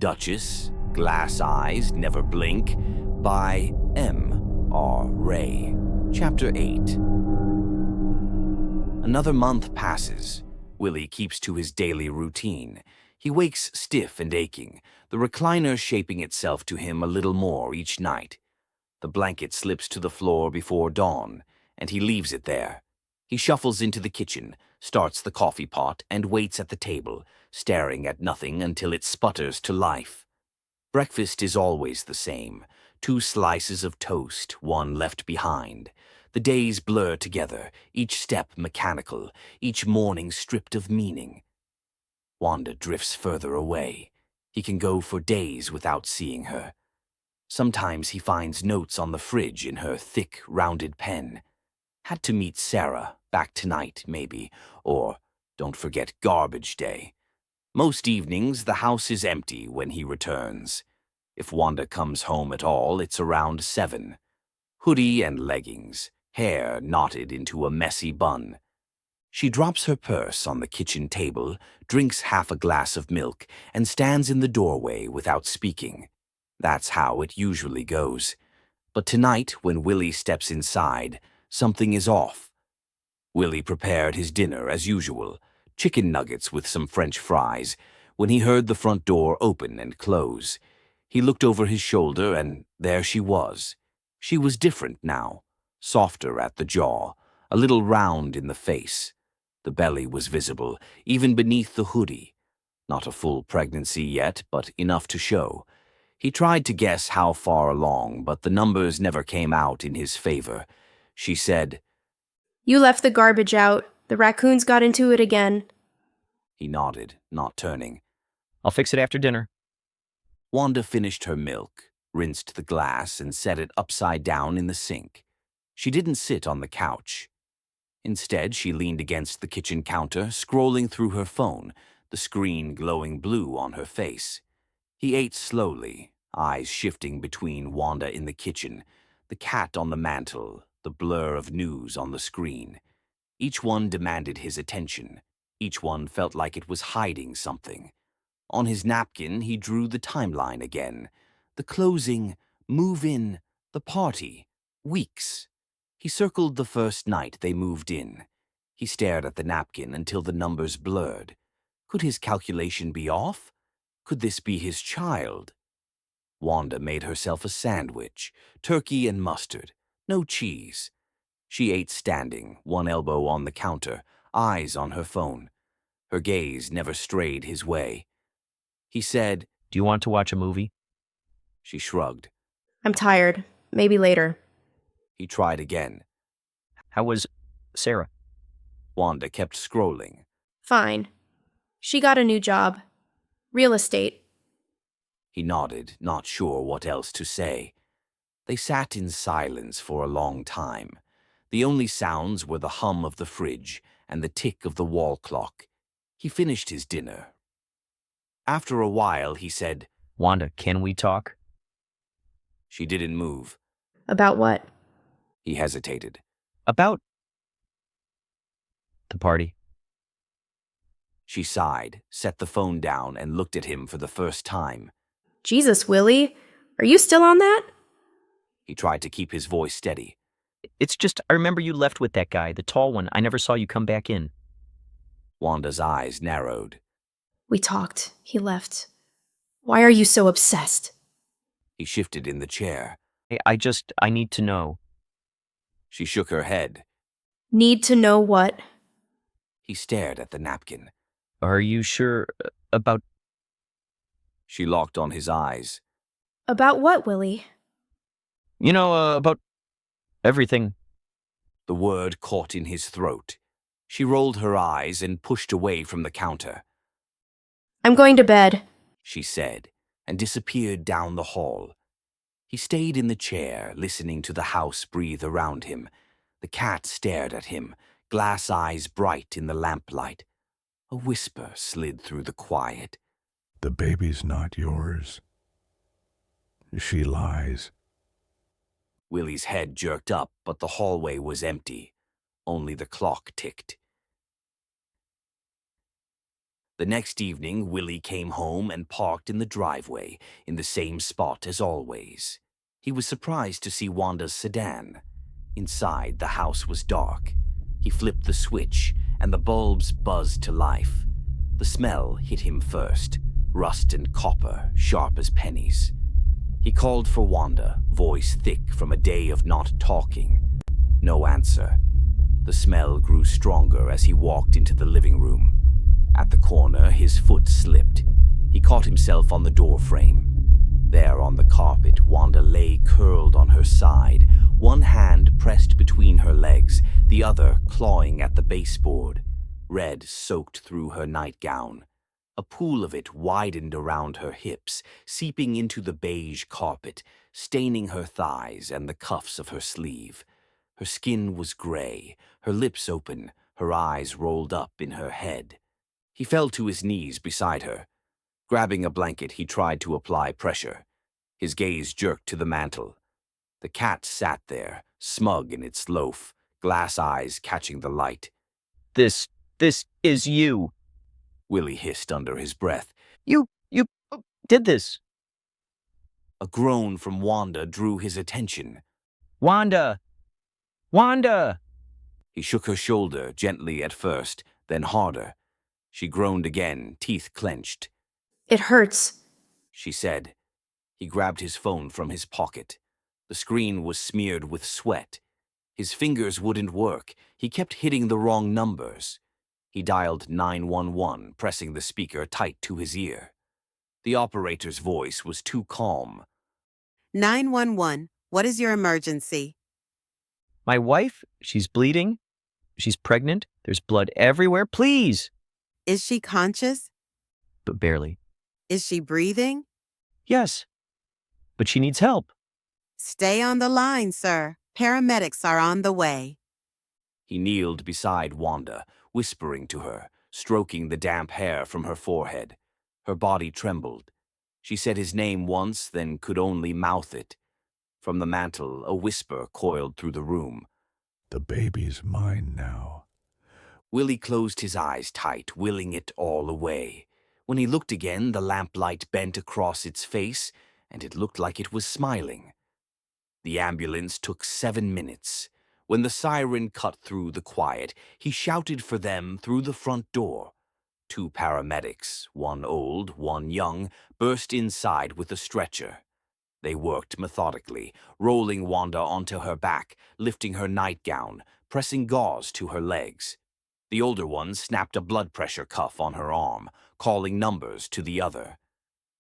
Duchess, Glass Eyes, Never Blink, by M.R. Ray. Chapter 8. Another month passes. Willy keeps to his daily routine. He wakes stiff and aching, the recliner shaping itself to him a little more each night. The blanket slips to the floor before dawn, and he leaves it there. He shuffles into the kitchen, starts the coffee pot, and waits at the table, staring at nothing until it sputters to life. Breakfast is always the same. 2 slices of toast, 1 left behind. The days blur together, each step mechanical, each morning stripped of meaning. Wanda drifts further away. He can go for days without seeing her. Sometimes he finds notes on the fridge in her thick, rounded pen. Had to meet Sarah, back tonight, maybe, or don't forget garbage day. Most evenings, the house is empty when he returns. If Wanda comes home at all, it's around 7. Hoodie and leggings, hair knotted into a messy bun. She drops her purse on the kitchen table, drinks half a glass of milk, and stands in the doorway without speaking. That's how it usually goes. But tonight, when Willy steps inside, something is off. Willy prepared his dinner as usual, chicken nuggets with some French fries, when he heard the front door open and close. He looked over his shoulder, and there she was. She was different now, softer at the jaw, a little round in the face. The belly was visible, even beneath the hoodie. Not a full pregnancy yet, but enough to show. He tried to guess how far along, but the numbers never came out in his favor. She said, "You left the garbage out. The raccoons got into it again." He nodded, not turning. "I'll fix it after dinner." Wanda finished her milk, rinsed the glass, and set it upside down in the sink. She didn't sit on the couch. Instead, she leaned against the kitchen counter, scrolling through her phone, the screen glowing blue on her face. He ate slowly, eyes shifting between Wanda in the kitchen, the cat on the mantel, the blur of news on the screen. Each one demanded his attention. Each one felt like it was hiding something. On his napkin, he drew the timeline again. The closing, move-in, the party, weeks. He circled the first night they moved in. He stared at the napkin until the numbers blurred. Could his calculation be off? Could this be his child? Wanda made herself a sandwich, turkey and mustard, no cheese. She ate standing, one elbow on the counter, eyes on her phone. Her gaze never strayed his way. He said, "Do you want to watch a movie?" She shrugged. "I'm tired. Maybe later." He tried again. "How was Sarah?" Wanda kept scrolling. "Fine. She got a new job. Real estate." He nodded, not sure what else to say. They sat in silence for a long time. The only sounds were the hum of the fridge and the tick of the wall clock. He finished his dinner. After a while, he said, "Wanda, can we talk?" She didn't move. "About what?" He hesitated. "About the party." She sighed, set the phone down, and looked at him for the first time. "Jesus, Willy, are you still on that?" He tried to keep his voice steady. "It's just, I remember you left with that guy, the tall one. I never saw you come back in." Wanda's eyes narrowed. "We talked. He left. Why are you so obsessed?" He shifted in the chair. I need to know." She shook her head. "Need to know what?" He stared at the napkin. "Are you sure about..." She locked on his eyes. "About what, Willy?" "You know, about everything." The word caught in his throat. She rolled her eyes and pushed away from the counter. "I'm going to bed," she said, and disappeared down the hall. He stayed in the chair, listening to the house breathe around him. The cat stared at him, glass eyes bright in the lamplight. A whisper slid through the quiet. "The baby's not yours. She lies." Willy's head jerked up, but the hallway was empty. Only the clock ticked. The next evening, Willy came home and parked in the driveway, in the same spot as always. He was surprised to see Wanda's sedan. Inside, the house was dark. He flipped the switch, and the bulbs buzzed to life. The smell hit him first, rust and copper, sharp as pennies. He called for Wanda, voice thick from a day of not talking. No answer. The smell grew stronger as he walked into the living room. At the corner, his foot slipped. He caught himself on the door frame. There on the carpet, Wanda lay curled on her side, one hand pressed between her legs, the other clawing at the baseboard. Red soaked through her nightgown. A pool of it widened around her hips, seeping into the beige carpet, staining her thighs and the cuffs of her sleeve. Her skin was gray, her lips open, her eyes rolled up in her head. He fell to his knees beside her. Grabbing a blanket, he tried to apply pressure. His gaze jerked to the mantel. The cat sat there, smug in its loaf, glass eyes catching the light. This is you. Willy hissed under his breath. You did this. A groan from Wanda drew his attention. Wanda! Wanda! He shook her shoulder, gently at first, then harder. She groaned again, teeth clenched. It hurts. She said. He grabbed his phone from his pocket. The screen was smeared with sweat. His fingers wouldn't work. He kept hitting the wrong numbers. He dialed 911, pressing the speaker tight to his ear. The operator's voice was too calm. 911, what is your emergency? My wife, she's bleeding. She's pregnant. There's blood everywhere. Please! Is she conscious? But barely. Is she breathing? Yes. But she needs help. Stay on the line, sir. Paramedics are on the way. He kneeled beside Wanda, whispering to her, stroking the damp hair from her forehead. Her body trembled. She said his name once, then could only mouth it. From the mantel, a whisper coiled through the room. The baby's mine now. Willy closed his eyes tight, willing it all away. When he looked again, the lamplight bent across its face, and it looked like it was smiling. The ambulance took 7 minutes. When the siren cut through the quiet, he shouted for them through the front door. 2 paramedics, one old, one young, burst inside with a stretcher. They worked methodically, rolling Wanda onto her back, lifting her nightgown, pressing gauze to her legs. The older one snapped a blood pressure cuff on her arm, calling numbers to the other.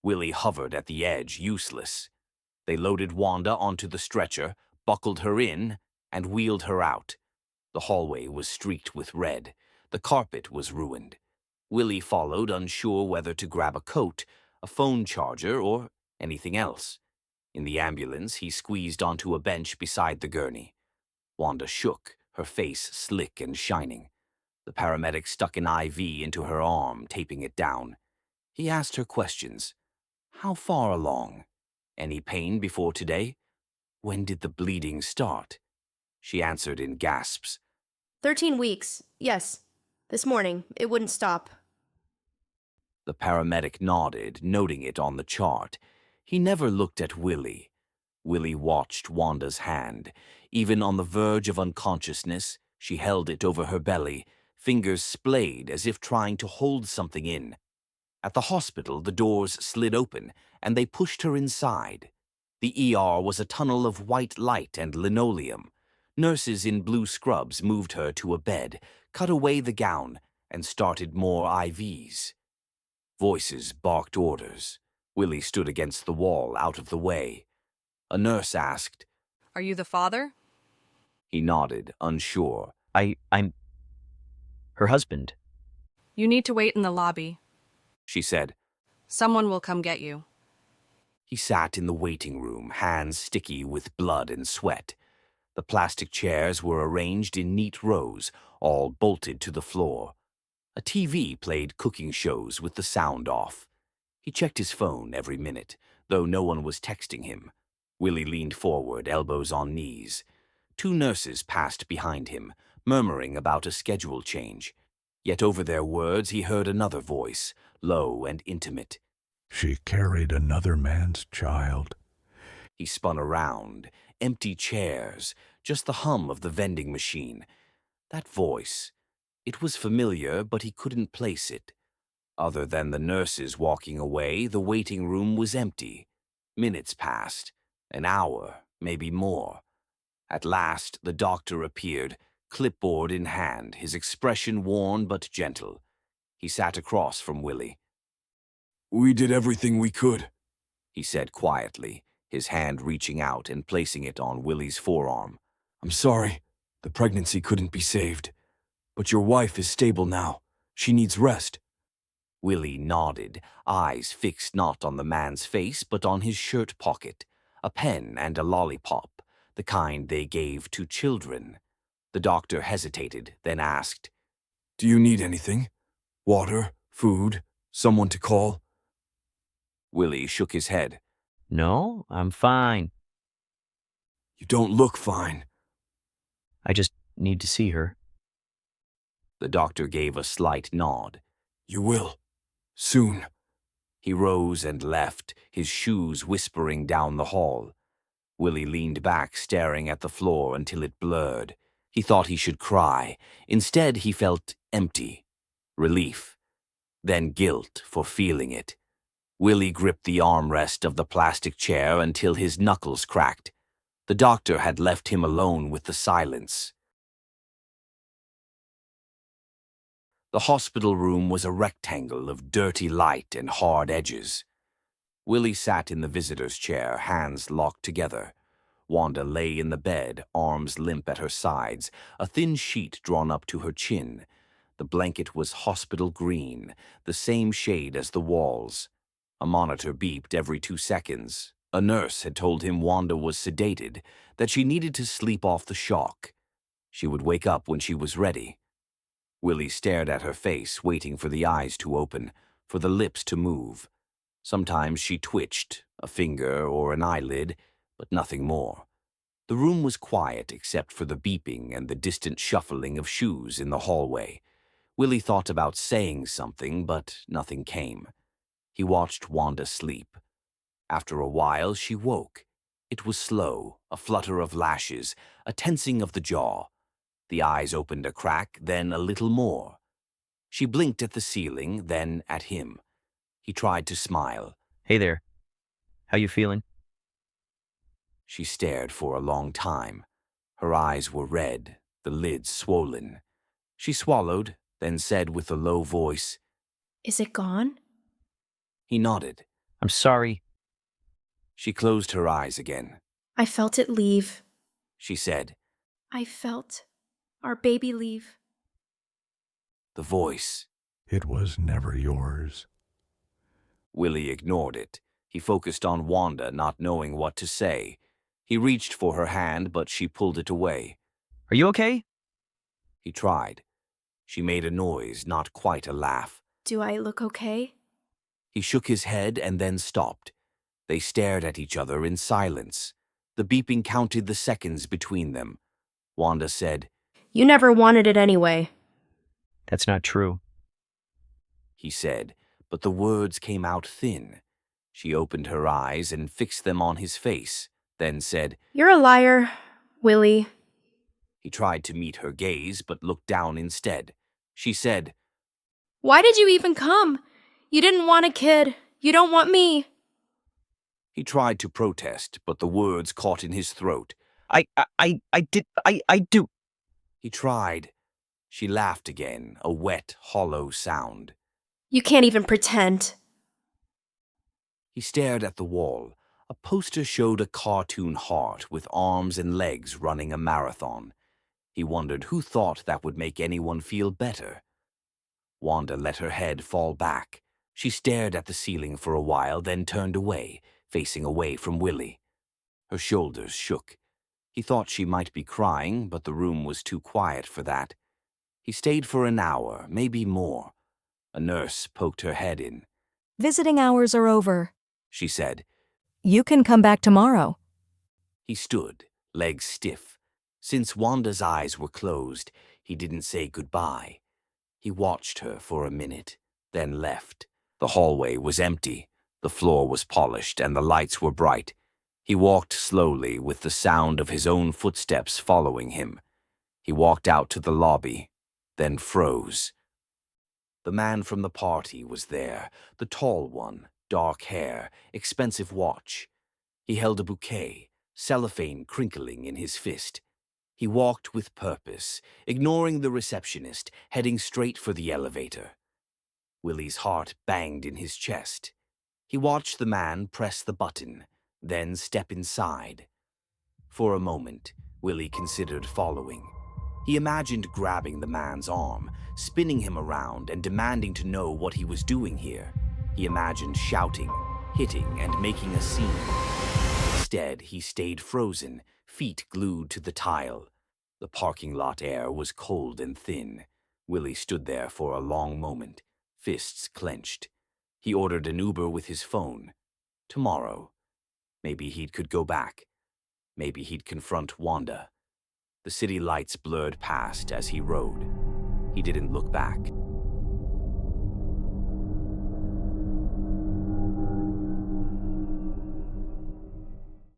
Willy hovered at the edge, useless. They loaded Wanda onto the stretcher, buckled her in, and wheeled her out. The hallway was streaked with red. The carpet was ruined. Willy followed, unsure whether to grab a coat, a phone charger, or anything else. In the ambulance, he squeezed onto a bench beside the gurney. Wanda shook, her face slick and shining. The paramedic stuck an IV into her arm, taping it down. He asked her questions. How far along? Any pain before today? When did the bleeding start? She answered in gasps. 13 weeks, yes. This morning, it wouldn't stop. The paramedic nodded, noting it on the chart. He never looked at Willy. Willy watched Wanda's hand. Even on the verge of unconsciousness, she held it over her belly, fingers splayed as if trying to hold something in. At the hospital, the doors slid open, and they pushed her inside. The ER was a tunnel of white light and linoleum. Nurses in blue scrubs moved her to a bed, cut away the gown, and started more IVs. Voices barked orders. Willy stood against the wall, out of the way. A nurse asked, "Are you the father?" He nodded, unsure. I'm her husband. "You need to wait in the lobby. She said. Someone will come get you." He sat in the waiting room, hands sticky with blood and sweat. The plastic chairs were arranged in neat rows, all bolted to the floor. A TV played cooking shows with the sound off. He checked his phone every minute, though no one was texting him. Willy leaned forward, elbows on knees. 2 nurses passed behind him, murmuring about a schedule change. Yet over their words he heard another voice, low and intimate. She carried another man's child. He spun around. Empty chairs, just the hum of the vending machine. That voice. It was familiar, but he couldn't place it. Other than the nurses walking away, the waiting room was empty. Minutes passed. An hour, maybe more. At last, the doctor appeared, clipboard in hand, his expression worn but gentle. He sat across from Willy. "We did everything we could," he said quietly, his hand reaching out and placing it on Willy's forearm. "I'm sorry. The pregnancy couldn't be saved. But your wife is stable now. She needs rest." Willy nodded, eyes fixed not on the man's face but on his shirt pocket, a pen and a lollipop, the kind they gave to children. The doctor hesitated, then asked, "Do you need anything? Water? Food? Someone to call?" Willy shook his head. No, I'm fine. "You don't look fine." I just need to see her. The doctor gave a slight nod. "You will. Soon." He rose and left, his shoes whispering down the hall. Willy leaned back, staring at the floor until it blurred. He thought he should cry. Instead, he felt empty. Relief. Then guilt for feeling it. Willy gripped the armrest of the plastic chair until his knuckles cracked. The doctor had left him alone with the silence. The hospital room was a rectangle of dirty light and hard edges. Willy sat in the visitor's chair, hands locked together. Wanda lay in the bed, arms limp at her sides, a thin sheet drawn up to her chin. The blanket was hospital green, the same shade as the walls. A monitor beeped every 2 seconds. A nurse had told him Wanda was sedated, that she needed to sleep off the shock. She would wake up when she was ready. Willy stared at her face, waiting for the eyes to open, for the lips to move. Sometimes she twitched, a finger or an eyelid, but nothing more. The room was quiet except for the beeping and the distant shuffling of shoes in the hallway. Willy thought about saying something, but nothing came. He watched Wanda sleep. After a while, she woke. It was slow, a flutter of lashes, a tensing of the jaw. The eyes opened a crack, then a little more. She blinked at the ceiling, then at him. He tried to smile. Hey there. How you feeling? She stared for a long time. Her eyes were red, the lids swollen. She swallowed, then said with a low voice, Is it gone? He nodded. I'm sorry. She closed her eyes again. I felt it leave. She said, I felt our baby leave. the voice. It was never yours. Willy ignored it. He focused on Wanda, not knowing what to say. He reached for her hand, but she pulled it away. Are you okay? He tried. She made a noise, not quite a laugh. Do I look okay? He shook his head and then stopped. They stared at each other in silence. The beeping counted the seconds between them. Wanda said, You never wanted it anyway. That's not true. he said, but the words came out thin. She opened her eyes and fixed them on his face, then said, You're a liar, Willy. He tried to meet her gaze, but looked down instead. She said, Why did you even come? You didn't want a kid. You don't want me. He tried to protest, but the words caught in his throat. I do. He tried. She laughed again, a wet, hollow sound. You can't even pretend. He stared at the wall. A poster showed a cartoon heart with arms and legs running a marathon. He wondered who thought that would make anyone feel better. Wanda let her head fall back. She stared at the ceiling for a while, then turned away, facing away from Willy. Her shoulders shook. He thought she might be crying, but the room was too quiet for that. He stayed for an hour, maybe more. A nurse poked her head in. Visiting hours are over. She said. You can come back tomorrow. He stood, legs stiff. Since Wanda's eyes were closed, he didn't say goodbye. He watched her for a minute, then left. The hallway was empty. The floor was polished and the lights were bright. He walked slowly with the sound of his own footsteps following him. He walked out to the lobby, then froze. The man from the party was there, the tall one, dark hair, expensive watch. He held a bouquet, cellophane crinkling in his fist. He walked with purpose, ignoring the receptionist, heading straight for the elevator. Willy's heart banged in his chest. He watched the man press the button, then step inside. For a moment, Willy considered following. He imagined grabbing the man's arm, spinning him around and demanding to know what he was doing here. He imagined shouting, hitting, and making a scene. Instead, he stayed frozen, feet glued to the tile. The parking lot air was cold and thin. Willy stood there for a long moment, fists clenched. He ordered an Uber with his phone. Tomorrow. Maybe he could go back. Maybe he'd confront Wanda. The city lights blurred past as he rode. He didn't look back.